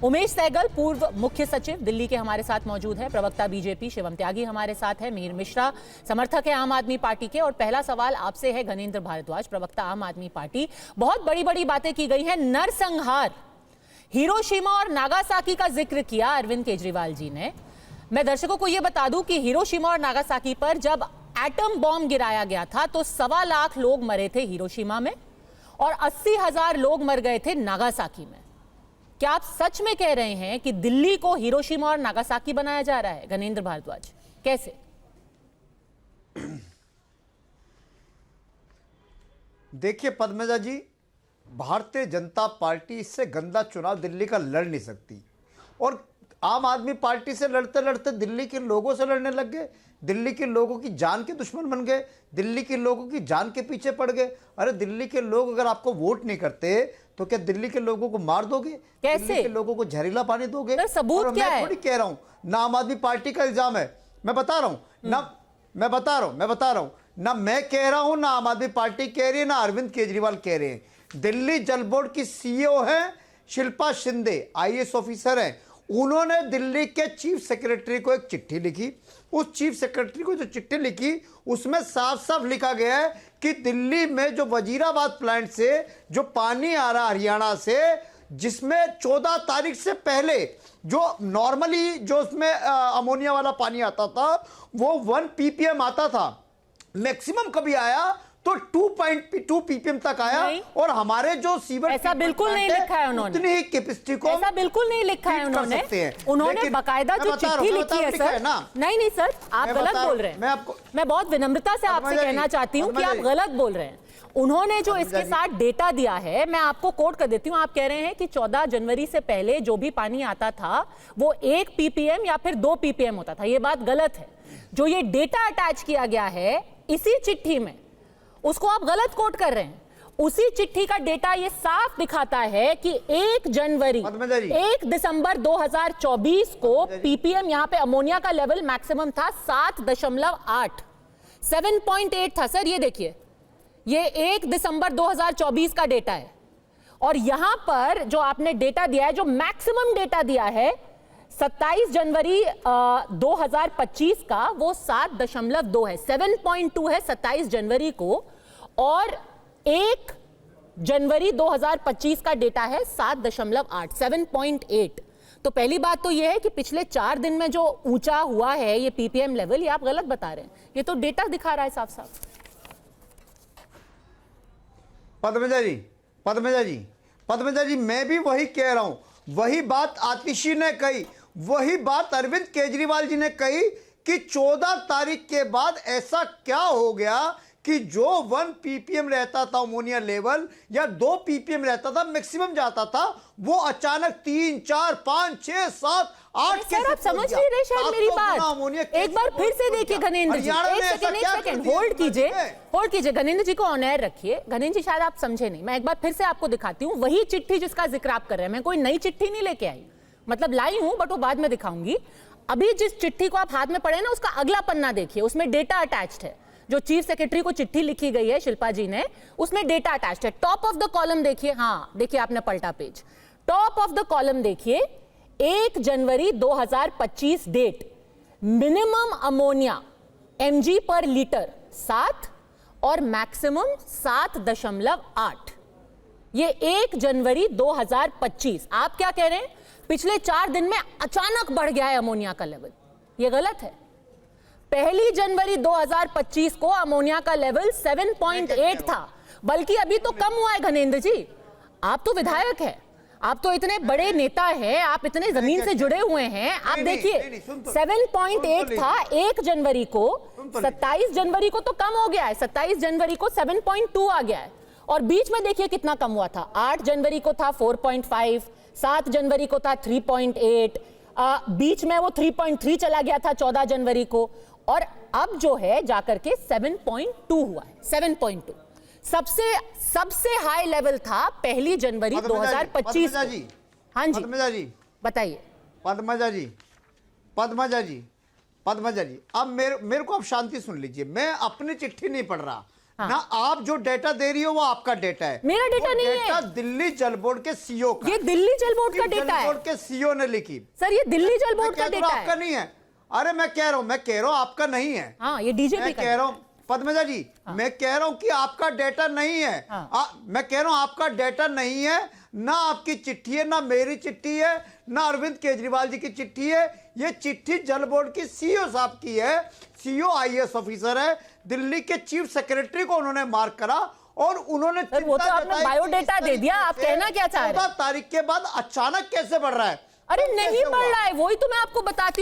उमेश सहगल पूर्व मुख्य सचिव दिल्ली के हमारे साथ मौजूद है। प्रवक्ता बीजेपी शिवम त्यागी हमारे साथ है। मिहिर मिश्रा समर्थक है आम आदमी पार्टी के। और पहला सवाल आपसे है गणेंद्र भारद्वाज, प्रवक्ता आम आदमी पार्टी। बहुत बड़ी बड़ी बातें की गई हैं। नरसंहार हिरोशिमा और नागासाकी का जिक्र किया अरविंद केजरीवाल जी ने। मैं दर्शकों को यह बता दूं कि हिरोशिमा और नागासाकी पर जब एटम बॉम्ब गिराया गया था तो 1.25 लाख लोग मरे थे हिरोशिमा में और 80,000 लोग मर गए थे नागासाकी में। क्या आप सच में कह रहे हैं कि दिल्ली को हिरोशिमा और नागासाकी बनाया जा रहा है? गणेंद्र भारद्वाज, कैसे? देखिए पद्मजा जी, भारतीय जनता पार्टी इससे गंदा चुनाव दिल्ली का लड़ नहीं सकती और आम आदमी पार्टी से लड़ते लड़ते दिल्ली के लोगों से लड़ने लग गए। दिल्ली के लोगों की जान के दुश्मन बन गए, दिल्ली के लोगों की जान के पीछे पड़ गए। अरे दिल्ली के लोग अगर आपको वोट नहीं करते तो क्या दिल्ली के लोगों को मार दोगे? कैसे? दिल्ली के लोगों को जहरीला पानी दोगे? सर, सबूत क्या है? मैं थोड़ी कह रहा हूं, ना आम आदमी पार्टी का इल्जाम है, मैं बता रहा हूं ना, मैं बता रहा हूं ना, मैं कह रहा हूं, ना आम आदमी पार्टी कह रही है, ना अरविंद केजरीवाल कह रहे हैं। दिल्ली जल बोर्ड की सीईओ है शिल्पा शिंदे, आईएएस ऑफिसर हैं। उन्होंने दिल्ली के चीफ सेक्रेटरी को एक चिट्ठी लिखी। उस चीफ सेक्रेटरी को जो चिट्ठी लिखी उसमें साफ साफ लिखा गया है कि दिल्ली में जो वजीराबाद प्लांट से जो पानी आ रहा हरियाणा से, जिसमें 14 तारीख से पहले जो नॉर्मली जो उसमें अमोनिया वाला पानी आता था वो 1 ppm आता था, मैक्सिमम कभी आया तो 2.2 ppm तक आया। और हमारे जो सीवर, ऐसा बिल्कुल नहीं लिखा है उन्होंने, उतनी ही कैपेसिटी को ऐसा बिल्कुल नहीं लिखा है उन्होंने बकायदा जो चिट्ठी लिखी है सर। नहीं सर, आप गलत बोल रहे हैं। मैं बहुत विनम्रता से आपसे कहना चाहती हूँ कि आप गलत बोल रहे हैं। उन्होंने जो इसके साथ डेटा दिया है, मैं आपको कोट कर देती हूँ। आप कह रहे हैं कि 14 जनवरी से पहले जो भी पानी आता था वो 1 ppm या फिर 2 ppm होता था। ये बात गलत है। जो ये डेटा अटैच किया गया है इसी चिट्ठी में, उसको आप गलत कोट कर रहे हैं। उसी चिट्ठी का डेटा ये साफ दिखाता है कि 1 दिसंबर 2024 को पीपीएम, यहां पे अमोनिया का लेवल मैक्सिमम था 7.8, 7.8 था सर। ये देखिए, ये 1 दिसंबर 2024 का डेटा है। और यहां पर जो आपने डेटा दिया है, जो मैक्सिमम डेटा दिया है 27 जनवरी 2025 का, वो 7.2 है, 7.2 है 27 जनवरी को। और 1 जनवरी 2025 का डेटा है 7.8, 7.8। तो पहली बात तो यह है कि पिछले 4 दिन में जो ऊंचा हुआ है ये पीपीएम लेवल, ये आप गलत बता रहे हैं। ये तो डेटा दिखा रहा है साफ साफ। पद्मजा जी, मैं भी वही कह रहा हूं, वही बात आतिशी ने कही, वही बात अरविंद केजरीवाल जी ने कही कि 14 तारीख के बाद ऐसा क्या हो गया कि जो 1 ppm रहता था अमोनिया लेवल या 2 ppm रहता था मैक्सिमम जाता था, वो अचानक 3, 4, 5, 6, 7, 8 सर, आप समझ नहीं रहे शायद मेरी बात। एक बार फिर से देखिए गणेंद्र जी, एक सेकंड होल्ड कीजिए गणेंद्र जी को ऑन एयर रखिए। गणेंद्र जी, शायद आप समझे नहीं, मैं एक बार फिर से आपको दिखाती हूँ वही चिट्ठी जिसका जिक्र आप कर रहे हैं। मैं कोई नई चिट्ठी नहीं लेके आई, मतलब लाई हूं बट वो बाद में दिखाऊंगी। अभी जिस चिट्ठी को आप हाथ में पढ़े ना, उसका अगला पन्ना देखिए, उसमें डेटा अटैच्ड है। जो चीफ सेक्रेटरी को चिट्ठी लिखी गई है शिल्पा जी ने, उसमें डेटा अटैच्ड है। टॉप ऑफ द कॉलम देखिए, हाँ देखिए, आपने पलटा page, top of the column देखिए, 1 जनवरी 2025 डेट, मिनिमम अमोनिया mg पर लीटर 7 और मैक्सिमम 7.8। ये 1 जनवरी 2025। आप क्या कह रहे हैं? पिछले 4 दिन में अचानक बढ़ गया है अमोनिया का लेवल। ये गलत है। 1 जनवरी 2025 को अमोनिया का लेवल 7.8 था, बल्कि अभी तो कम हुआ है। गणेंद्र जी, आप तो विधायक हैं, आप तो इतने बड़े नेता हैं, आप इतने जमीन से जुड़े हुए हैं। आप देखिए, 7.8 था 1 जनवरी को, 27 जनवरी को तो कम हो गया है, 27 जनवरी को 7.2 आ गया है। और बीच में देखिए कितना कम हुआ था, 8 जनवरी को था 4.5, 7 जनवरी को था 3.8, बीच में वो 3.3 चला गया था 14 जनवरी को, और अब जो है जाकर के 7.2 हुआ है, 7.2। सबसे हाई लेवल था 1 जनवरी 2025। हाँ जी, बताइए। पद्मजा जी, अब मेरे को आप शांति सुन लीजिए। मैं अपनी चिट्ठी नहीं पढ़ रहा, ना आप जो डेटा दे रही हो वो आपका डेटा है, मेरा डेटा नहीं है। डेटा दिल्ली जल बोर्ड के सीईओ का, ये दिल्ली जल बोर्ड का डेटा है। जल बोर्ड के सीईओ ने लिखी। सर ये दिल्ली जल बोर्ड का डेटा आपका है। नहीं है। अरे मैं कह रहा हूं आपका नहीं है। हाँ ये डीजीपी मैं का कह रहा हूं पद्मजा जी, मैं कह रहा हूं कि आपका डेटा नहीं है। मैं कह रहा हूं आपका डेटा नहीं है, ना आपकी चिट्ठी है, ना मेरी चिट्ठी है, ना अरविंद केजरीवाल जी की चिट्ठी है। ये चिट्ठी जल बोर्ड की सीईओ साहब की है। सीईओ आईएएस ऑफिसर है, दिल्ली के चीफ सेक्रेटरी को उन्होंने मार्क करा और उन्होंने वो तो आपने बायोडेटा दे दिया। आप कहना क्या चाह रहे हैं? 14 तारीख के बाद अचानक कैसे बढ़ रहा है? अरे नहीं बढ़ रहा है, वही तो मैं आपको बताती हूँ।